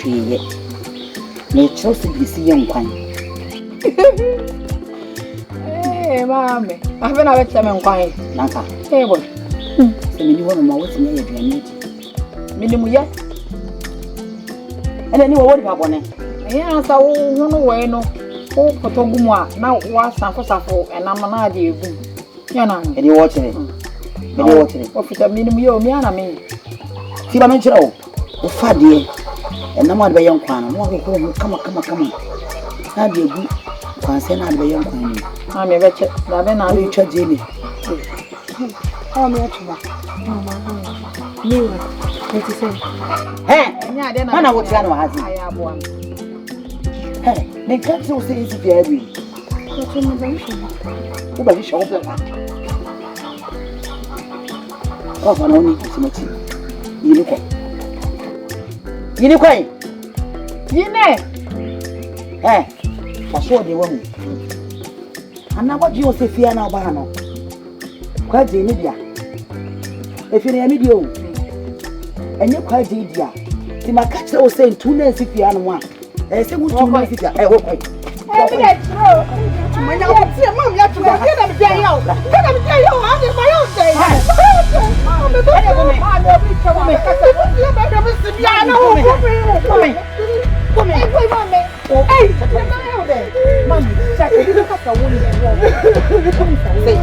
hweye na chose bi si yenkwan mame afena be teme nkwan nanka boy se mini wo ma wo timi ye aduane mini mu ye ene ni wo wori ba bone asa wo hunu we no wo potogumu a na wa safo enam na ade egum ya na ene wo kire ofita mini mu ye o mi ana me ti ba men kire o fa de enam ade be yenkwan no wo ko kama na de egu kwanse na ade be yenkwan ni me be che da be na ni twa jeli me atuma mana wo tia no hazi ne kan so se isi bia bi ko ba bi show ba o fa no ni simati yini ko yine fa so de wa mu ana ba ji o se fia na ba no kwa je ni bia efiri ya mi di o enye kwa je dia ti makache o se ntu na si fia no a se gutu na si fia wo kwai mi le tro manya o ti mam ya tro ya na mi dia yo a de ma yo say ma me bi tro me ya be be si bia na ho come hey mama hey na yo de mami cha ke di ka wo ni wo come say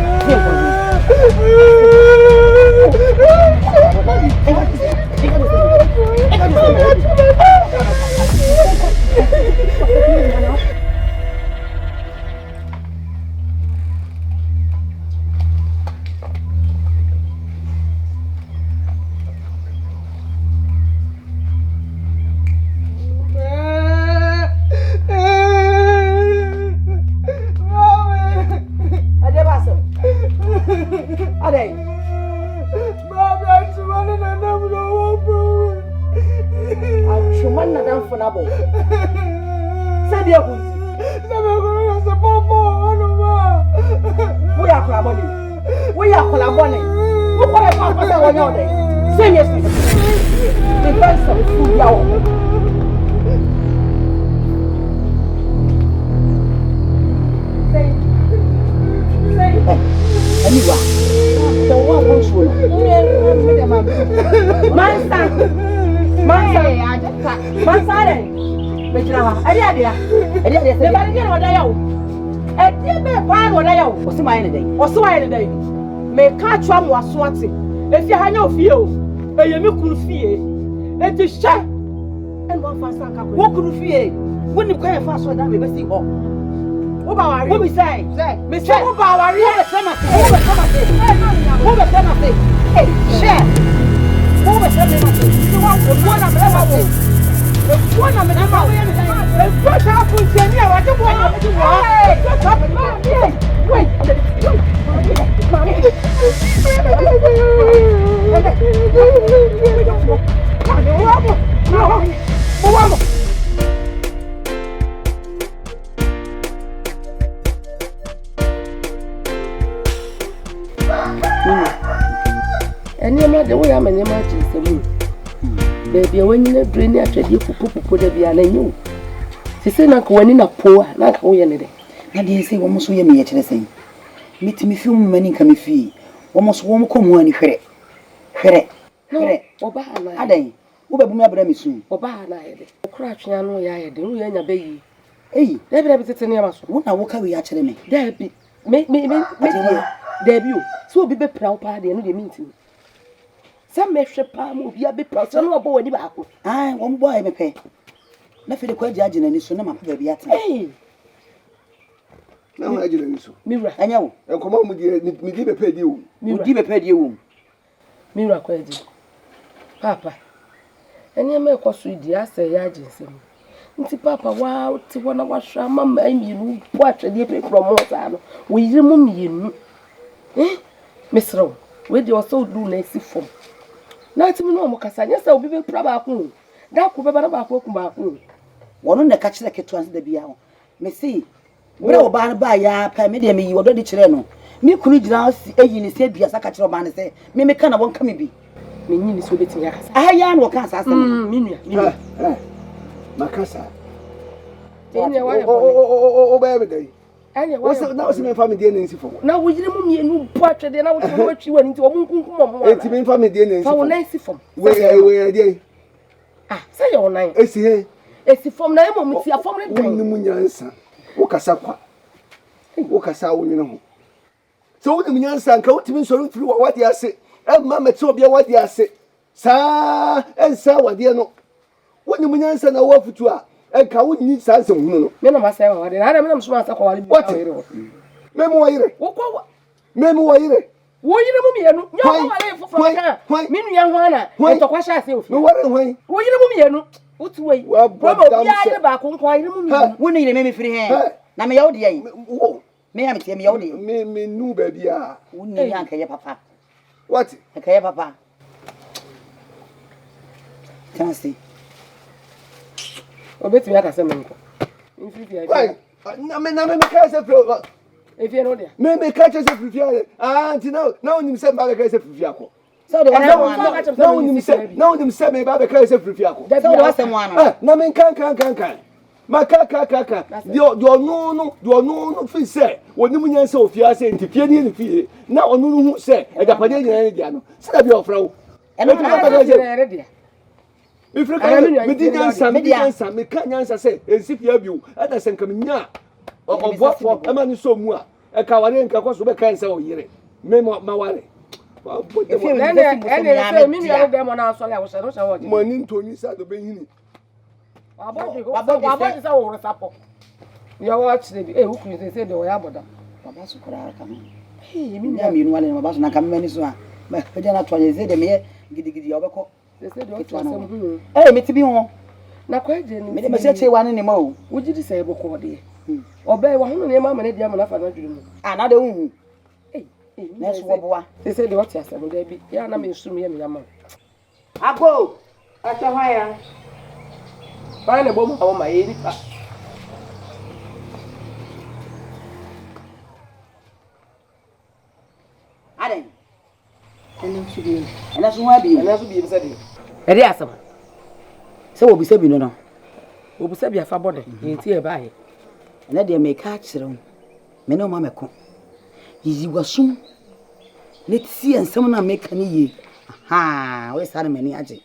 me ka twa mo aso ate efi ha nya ofie o eye me kunu fie eti hye en wo fa sa ka wo kunu fie woni kwa fa so da me be si ho wo ba wari wo bi sai me say wo ba wari wo be sama se wo be sama se wo be sama se eh hye wo be sama se wo na me ba wo wo na me ba wo e ko ta ku se ni a wa je wo na me wo e ko ta me ma wait Anyama de we am anyama chisemu. Baby when you brain ya twedi pupu de bia na nyu. Sisi na ko wani na poa na ka wo ye ne de. Na de se wo mo so ye me ye kire sen. Mitimi fi mu mani nka me fi wo mo so wo mo komu ani hwere oba ana adan wo bebu me abra me sun oba ana ye de okra atwea no ya ye de wo ye nya bayi de bra bitete ne amaso wo na wo ka we ya kire me da bi me da bi o so obi be pra wo pa de no de minti sa me hwe pa mo obi abi pra so no obo wani ba ko wo mo boy me pe na fe de kwa jaji na ni so na ma pa ba bi ate na ho ajira ni so mira anya wo enkomo mu di be pe di wo di be pe di wo mira kwa di papa eni me ko so di ase ya ajinsem nti papa wa ti wona wa hwa mama amienu bo atwede pe from sa no wo yire mu mienu mesro we di oso du na esi fom na ti mi no mo kasa nya sa obi be pra ba ko da ko be ba na ba ko ku ba ko wono na ka kire keto an da bia ho me see bra oba ba ya pa me de me yi odo di kire no mi kunu jira eyi ni se bia saka kire oba ne se me ka na won ka me bi me nyi ni so beti ya kasa ya no ka sa asem mi nua makasa o baby day what's now see me family dey nsi for na wo yire mu mienu bu atwede na wo twa watwi wani nti wo munkunkum mo enti me family dey nsi for wo na nsi fom we dey say your nine esi fom na emo mti afom ne dan ni munyansa wo kasa kwa wo kasa wo nyina ho so wo ni munyansa nka wo timi nsoro mfiri wade ase emma meti obi wade ase saa ensa wade no wo ni munyansa na wo afutu a enka wo ni saa se hunu no me na ma say wade na me na mso asa kwa wale bi ka yire wo memu wo yire wo kwa memu wo yire wo yire mu mienu nya wo wale fofo ka minu ya ho ana entokwa sha ase ofi me wore hwan wo yire mu mienu utu wei promo bia yire ba ko nko yire mu mienu wo ni yire me firi he na me yawo de yi wo me ya me yawo de me nu ba bia wo ni ya nka ye papa what nka ye papa tansi obetumi aka se menko infifi ya why na me ka se pro efie no dia me ka che se frifia anti na onim se ba ka se frifia ko so de wasem na onim se me ba ka se frifia ko so de wasem ano na me kan ma ka do no fi se onim nya se ofia se nti fie ni fie na onu no hu se edapade nyina ni dia no se da bi ofra wo eno na ka se dia mi frika mi di nyansa mi ka nyansa se ensifia biu ada se nka nya obofo ema ni so mu a e ka ware nka kwaso be kan se o yire me ma ware ene mi nua de mo na aso le wo se no se wo mo ni ntoni sa do be hini wabodi sa wo resapo ya wa chire bi wo kunu se de wo ya boda baba su kura ka mi mi nu wale baba su na ka me ni so a me peja na tonye se de me gidigidi ya obeko se de o to asem hu me ti bi ho na kwa je ni me se che wa ne ma o wo gidi se eboko de obe wa hunu ne ma ma ne dia ma na fa na dwuru mu na de hu na so wo boa se de o to asem de bi ya na me suru me ya ma ago ata hwa ba ne bo ma ma ye ni pa aren ena so wa bi se de e de asem se wo bi se bi no no obu se bi afa bode enti e ba he ena de me ka kire wo me no ma meko yiyi wasum ne ti ensem na me ka ni ye ha we sare me ni age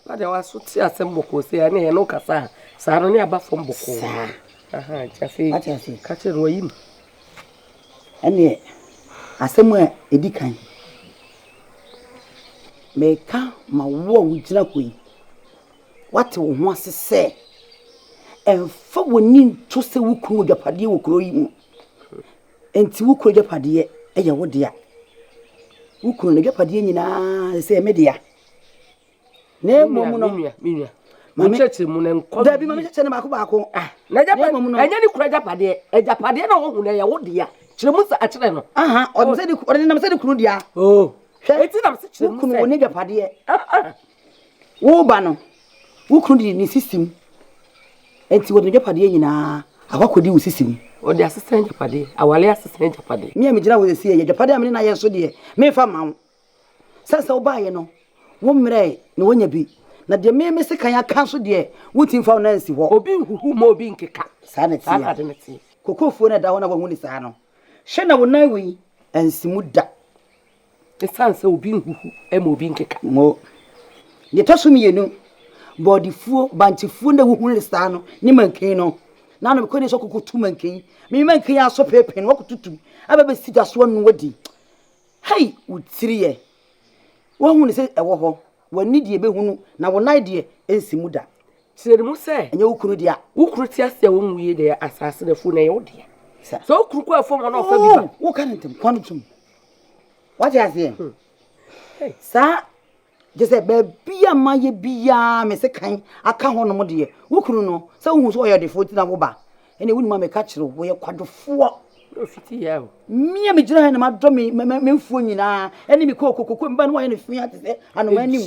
ba de wa so ti asem boko se ya ne no kasa sare ne aba fom boko aha chafe ka kire wo yim ene asem a edikan me ka ma wo wujira koi wate wo ho asese emfa woni nto se wukuru japade wukuru yi mu enti wukuru japade eye wo dia wukuru ne japade nyina se me dia ne momu no minua mame cheche mu ne nko da bi mame cheche ne baako na japade enya ni kura japade e japade na wo hu ne ye wo dia kire mu sa akire no aha o se di o de na se di kuru dia eti na se kire mu wukuru woni japade wo ba no wukuru di ni system enti wo de japade nyina akwakodi wo system o de assistant japade awale assistant japade me amigina wo se ye japade amene na ye so de me fa ma wo sasa wo ba ye no wo mre ne wonya bi na de me se kan aka so de wutin fa na nsi ho obi huhu ma obi nkeka sa na ti kokofuo na da ho na wo hu ni sa no hwe na wo nan wi ansi mu da esanse obi huhu e ma obi nkeka mo ye to so mienu bodifuo bantifuo na wo hu ni sa no ni mankin no na no ko ni so kokotu mankin me mankin aso pepe no kotutu ababa sida so no wadi hey utiri ye wo hu ni se ewo ho wani die be hunu na wo nan die ensi mu da sire mu se enye wukuru dia wukuru ti ase wo nwie de asase da fu na ye wo dia so wukuru ko afo mo na ofa bi ba wo kan ntem kwanu tum waje ase sa je se be bia maye bia me se kan aka ho no mo de wukuru no se wo hu so yo de fo ti na wo ba ene wunu ma me ka kire wo ye kwadofo ofiti ya o mia me jira na ma do me mfuo nyina ene mi kokoko mba no wo ye ne fia te se anoma nim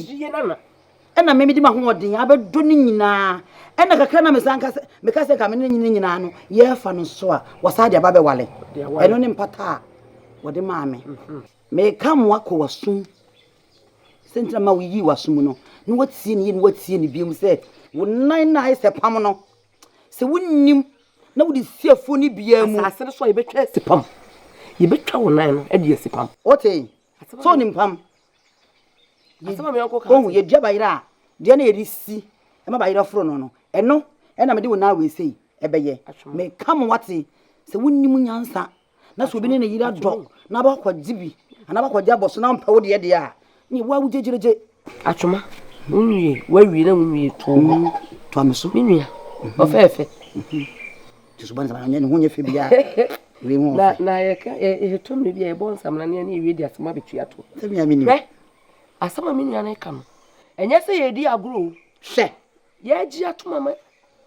ena me di ma ho odin abedo ni nyina ena kakra na me sanka me ka se ka me ni nyina no ye fa no so a wasa de babe wale eno ni mpata wo de ma me me ka mo akọ wasun Sentra ma yi wasum no. No what see ni what see ni biom say. Wo nan na ise pam no. Se wonnim na wo di siafo ni bia mu. Asase so ye betwa sipam. Ye betwa wo nan no e de sipam. Ote. So nim pam. Asema me yanko ka. Oh ye dia bayira. Dia na ye di si. E ma bayira fro no no. Eno e na me de wo na we sei. Ebeye me kam wate se wonnim nyansa na so bi ne yira do na ba kwa jibi ana ba kwa jabo so na mpa wo de a ni wa wo jejereje atwoma unwie wa wi na unwie to ameso minua ofefe tiso banza ba nya ne ho nya fe bia we ho na ye ka e to me bia e bon samna ne e wi di asema betua to se mi amini asema minua na ka no enye se ye di agro hwe ye gi atoma ma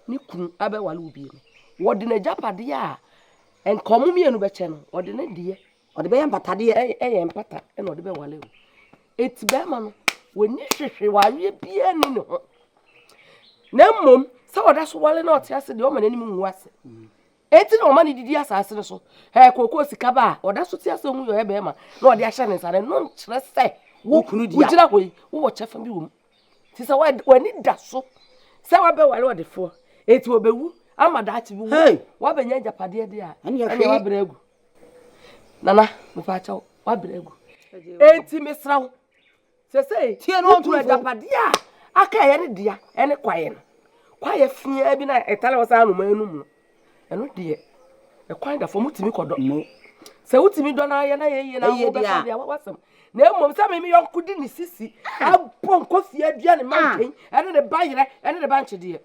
ni kunu abe wale obi no wode na japade a enkomo mienu be che no wode na die wode be empatade ye empata e no wode be wale o eti be ma no woni hwehwe wawe bia ni ne ho na mmom se wode so wale na ote ase de o ma nanim nwu ase eti na o ma ni didi asase no so kokoo sika ba wode so te ase hu yo e be ma na wode ahye ne sare no nkyere se wo kunu dia wo gira hoyi wo chefa bi wo ti se wani da so se wa be wale wode fo eti obewu amada ati bi wa benya japade de a ani wa bregu nana me fa cha wa bregu enti mesrawo se tie no tu japade a aka ye ne dia ene kwaye no kwaye fia bi na etale wo sa no manu mu eno de e kwaye da fo mutimi kodo se utimi do na ye na wo be fa dia wasam na emom sa me yonku di ni sisi abon kofi adua ne manten ene ne bayire ene ne banche de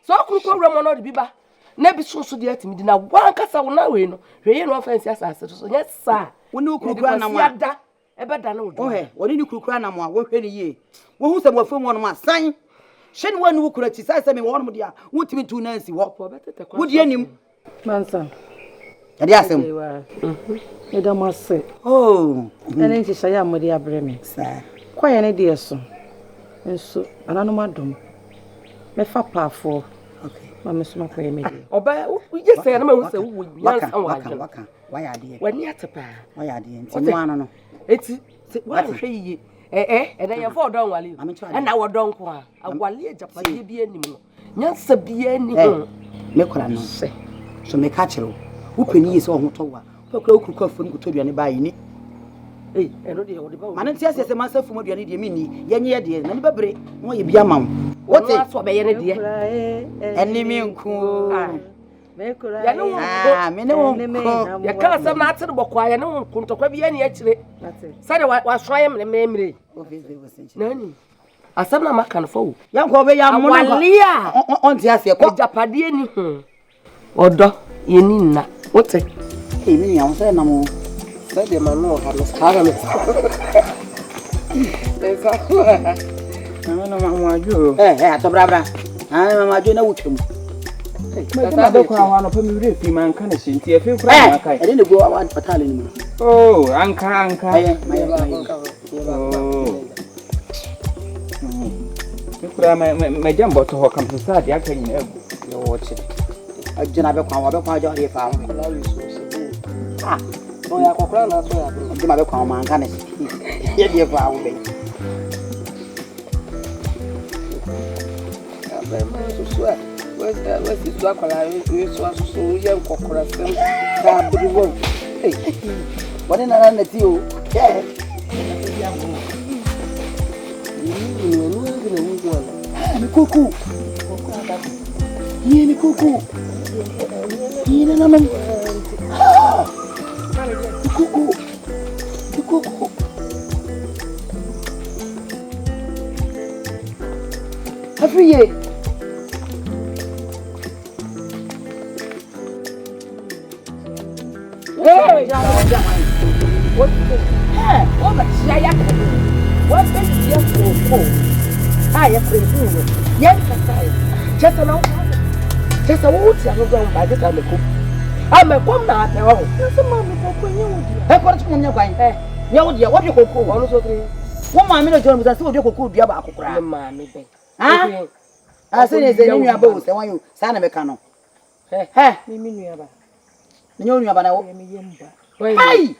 so akuru ramo no de biba na bi so de atimi di na wan kasa wo na we no hweye no offense asase so nya sa woni ukuru na mo ada ebe da na wo woni ni ukuru na mo a wo hwe ne ye wo hu se mo fam wo no ma san hwe ne wani ukuru ti sai se me wo no mo dia wo timi tu na nsi wo wo di anim mansa ade asem eda mase ene nti sha ya modi abreme sa kwaye ne de so nso ananu madom me fa paafo mama suma kwaye me de oba uje se na ma hu se wo nyansa waka waya de wani atepa waya de nti no ano no eti wa hwe yiye eda ye fo don wale na wo don ko a awale ajapade bi anim no nyansa bi anim me kora no se so me ka kire wo pani yi se wo ho to wa kura okuru afo ni kuto duane ba yi ni eno de wo de ba man nti asese man safu mo duane de mi ni yenye ye de na ni bebre no ye bia mam wote so be ye ne de enimi nku me kura ya no me ne won ya ka sam na atere bokwa ya ne won kuntokwa bi ye ne akire sade wa so ye memre nani asam na maka no fo ya nko be ya mo no walia on ti ase ko japade ni odo ye ni na wote mi ya on se na mo se de manu ha no skara me esa na mama ajo atobra mama ajo na wutwem Mama be kwa wano pa mi re fi man kana shi nti e fi kura ma kai ede ne go awa patale ni mo anka kura ma jambo to ho kampusa dia kan ni egu yo woche ajina be kwa jo re fa no ya kokra na so ya bro ajina be kwa ma kana shi ye die fa wo be so what's this black color? We so young kokora sem ka bri won. Wani na na ti o. Ni kuku. Ni kuku. Ni na na. Kuku. Kuku. Afriye. What the Shaya? What is your I am free. Yes, just a long just a wood. I'm going by the time I cook. I'm a woman at the home. That's a mammy for you. I got to your kind. No, dear, what you cook? 1 or 2 3. 1 minute, John, was a you could be about to cry, mammy. Ah, I said, it's a new boat. I want you, San Americano. Hey, you know about hey!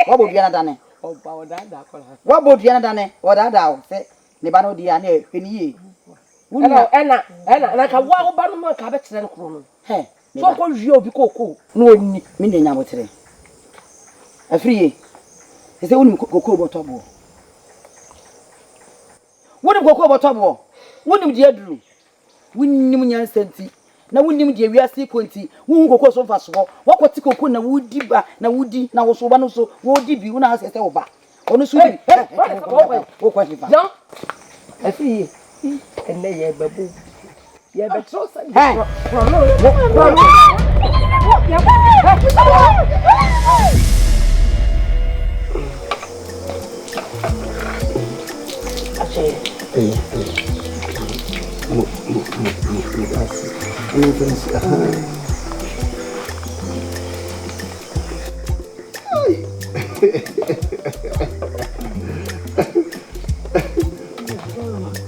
What would you have done? What boat yana dane? What ada say? Ne ba no dia na hweniye. Ena na ka wa ba no ma ka be tere nkro no. He. So ko hwie obi koko no oni. Me ne nya botere. Afriye. Ese woni koko botobo. Woni koko botobo. Woni di aduru. Woni nyansanti. Na woni di wiase konti. Wo koko so fa so. Wo kwoti koko na wudi ba na wudi na wo so ba no so wo di bi wo na asese wo ba. Ono so di. Wo kwati fa. Jean. Afriye. Ene ye babu. Ye be tro sa. Hey.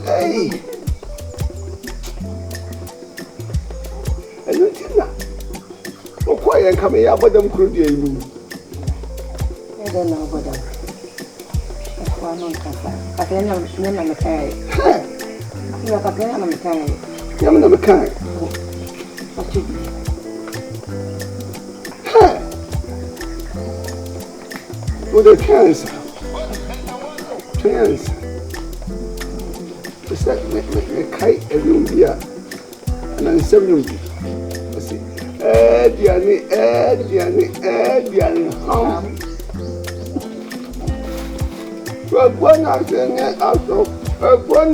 Hey. Ayo tina. Okwa yan kama ya bodam kuru di emu. Ede na bodam. Akwa non kasa. Atenya nyama mekai. Ya kapenya na mekai. Nyama na mekai. Achi. With the cancer. Is that me kai elumbia. And I'm 7 years. I see. Diani. When I'm saying it after, I'm going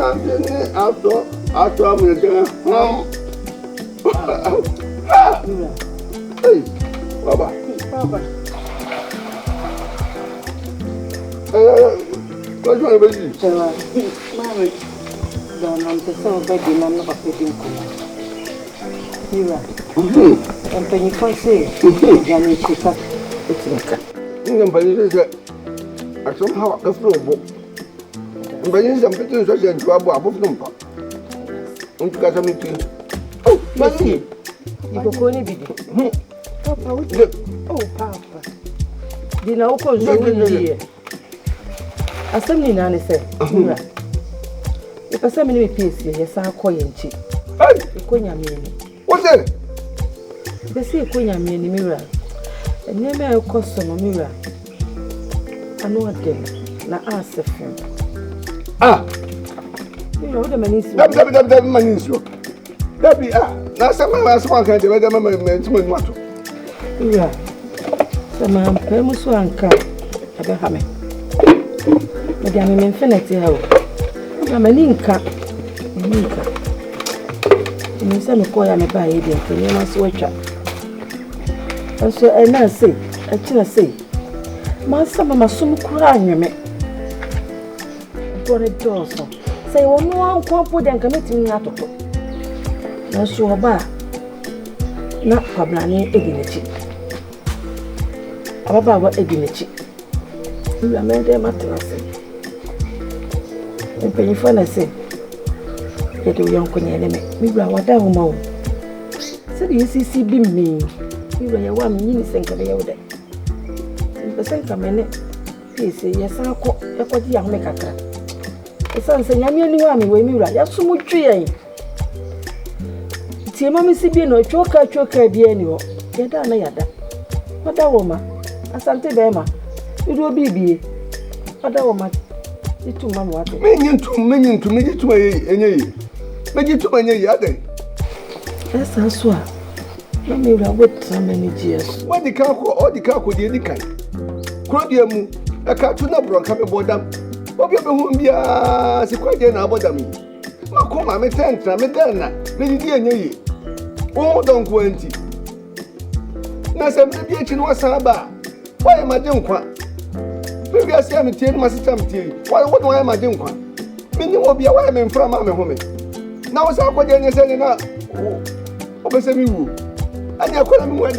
to hey, Baba. What's wrong with you? Mama, don't so baby, I'm not a fitting cool. Mira. And when you can say, Janny, she's up. It's like I somehow a flow book. But in some pictures, I can trouble above them. Got something. Oh, Mercy. You go only be Papa, oh, Papa. Did I open the year? As some Nana said, Mira. If I send me a piece, yes, I'll call you. What's that? They say Queen in mirror. And never a custom of mirror. I know a day. Now ask the friend. Ah, you know the man is that man is you. That be now someone last one can do it. Yeah. Some man, Pemuso and Car. Abraham. Madame Infinity How. I'm an Inca. And you send a coy and a buy it for you must watch up. And so I say, I tell say, Master Mamma soon crying me. For a dorsal. Say, well, no one can't put and commit me out of it. No, so about not Pablani Edinichi. About Edinichi. You are made a mattress. And when you find I say, get a young enemy, we were what I will. So you see, be me. You were a 1 minute and carry out there. The same come he say, yes, I'll call a young make a crack. The son say, I'm only one way, Mira, you have so much tree. See, Mammy Sibino, choker, be anywhere. Get down, Yada. What a woman, Asante Bema, it will be. What a woman, you two man what? Minion to make it to any. Make it to any other. Yes, I swear. Mira, wait so many years. What the car or the car could any kind? Crodium, a cartoon of Bronca Bodam. What you be a sequoia about me? Macoma, me tent, Medana, Lady. Oh, don't go empty. Nasa mbiachi no asaba. Why am I doing kwa? Maybe I say I'm telling my sister why what am I doing kwa? Mini will be a why I'm from my home. Now I saw what you're saying now. Oh, Obesemi wu. And you call me when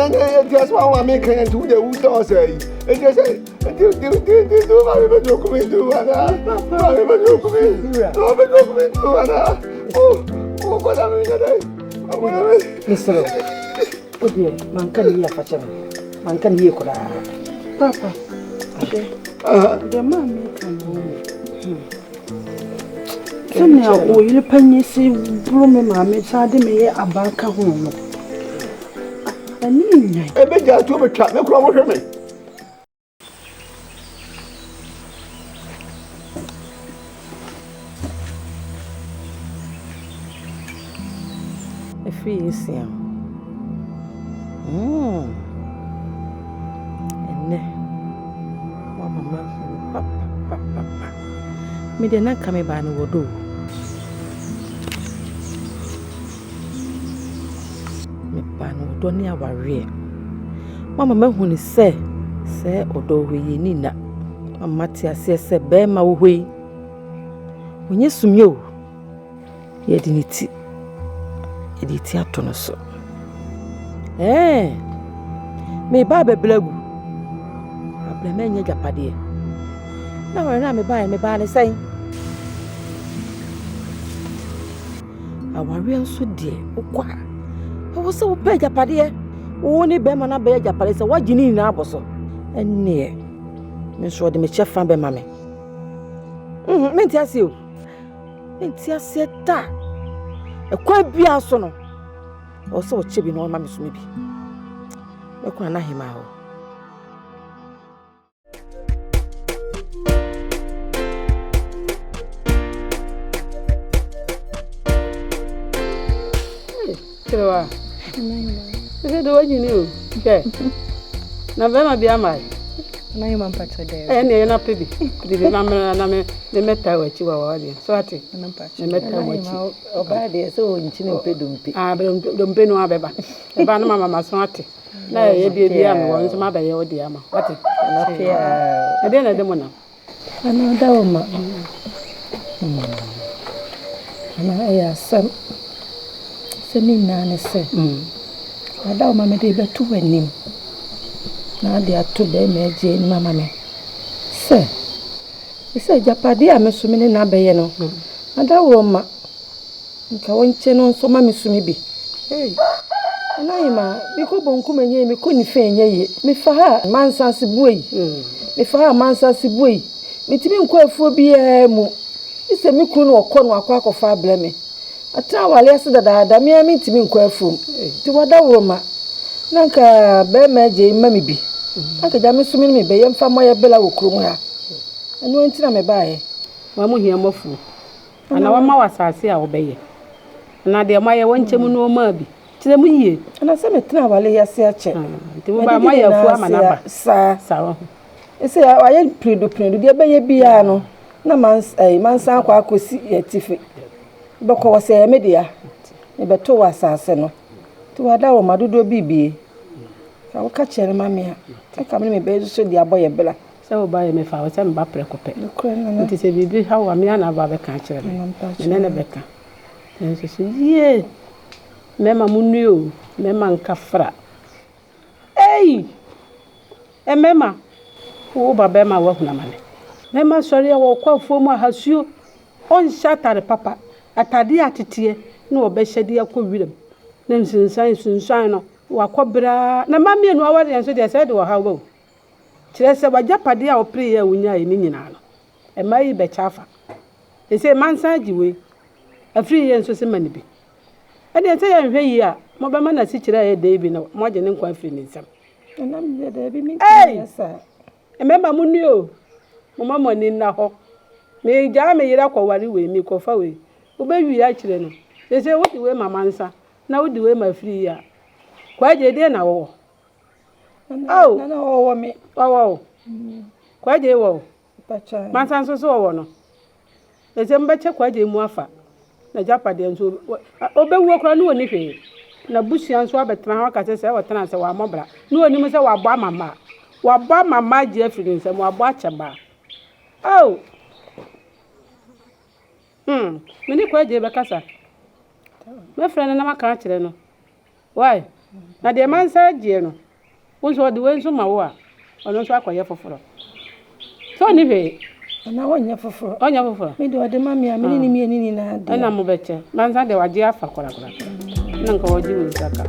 just one I make and to the wood or say. And you say, do my document do oh, what am I doing? Mr. Oh dear, man can hear for man can hear. Papa, The mammy can go. So, you penny see blooming mammy, Sadie may about home. I mean, I bet you to be cut, no problem with me. If he is here. Me de na kame ba no wodo me ba no wodo ne aware mama mahu ni se odo hwe ni na mama ti ase se be ma wo hwe onye sumye o ye di ni ti ato no so me ba beblagu abla me nya japade na wore na me ba ne sai aware nso de ukwa wo se wo be japade wo ni be ma na be japade se wagini na aboso enne me so de me chefa be ma me me ntiase o ntiase ta ekwa bia so no wo se wo chebi no ma me so me bi me kwa na hima ho Kewa. Do what you knew. Okay. November be amai. Na you man patch there. Eh, na pebi. The mama na me the meta we chi wa wadi. So ati. Na patch. The meta we chi. Oba de so nchi ne pedumpi. Ah, dompe no abeba. E ba no mama maso ati. Na ye bi am won so ma ba ye odi ama. Ati. Na pia. E de na de mo na. Ana da o ma. Ana ya sam. Semi na ne se. Ada o ma me de betu wanim. Na de ato be me je ni mama me. Se. Ise japade a me sumi ne na beye no. Ada wo ma. Nka wonche no so ma me sumi bi. Hey. Ana yima bi ko bonku menye mi ko ni fe enye ye. Mi fa ha mansa se buei. Mi fa ha mansa se buei. Mi timi nko afuo bi mu. Ise mi kunu no okọ no akwa akọfa abla me. Atra wale ase dada me ami ntimi nko afum ti wada woma nanka be meje mami bi anka ja me sumi me be yemfa moye bela wo krom ha anu ntina me baaye Wa mu hia mafu ana wa ma wasase a wo beye na de moye wonchemu no ma bi tire mu yie ana se metina wale yase ache ti wo ba moye afu ama na ba sa ese aye predo de beye bia no na mansa akwa akosi etife bako wase media e beto wasase no ti wada wo madodo bibie ka wo ka chere mame ha aka me be so di aboye bela se wo ba ye me fa wo se me ba prekope nti se bibi ha wa me ana ba be ka chere me ne be ka enso se ye mema munio mema nkafra mema wo ba be ma wa huna mane mema sori wo kwa fuomu ahasuo on shatare papa atade atetie na obehede akowirem na nsinsan no wakobra na mamie no aware enso de se de wo hawo kire se wajapade a opre ya wonya ni nyina no e mai be chafa e se mansa giwe afri ye enso se mani bi e de se ya hwe yi a mo be ma na si kire ya de bi no mo je ne nkwa afri ni nsam na me de bi mi sa e mema munni o mo mama ni na ho me ja me yira kwa wari we mi ko fa we obewi ya kire no se wodi we mama nsa na wodi we ma free ya kwa je de na wo na wo me wo kwa je wo pacha mansa nso so wo no se mbeche kwa je mu afa na japade nso obewu okra no woni hwe na busia nso abetena ha ka se wo tena se wa mobra no woni mu se wa bo mama je afiri nse mu abo acheba mini kwa je be kasa me frene na maka kire no why na de mansa je no wonso de wenso ma wo a ono so akoye foforo so ni hwe na wonya foforo mi de ode mami a mini ni na de na mo beche mansa de waje afa kora na nka waje wo saka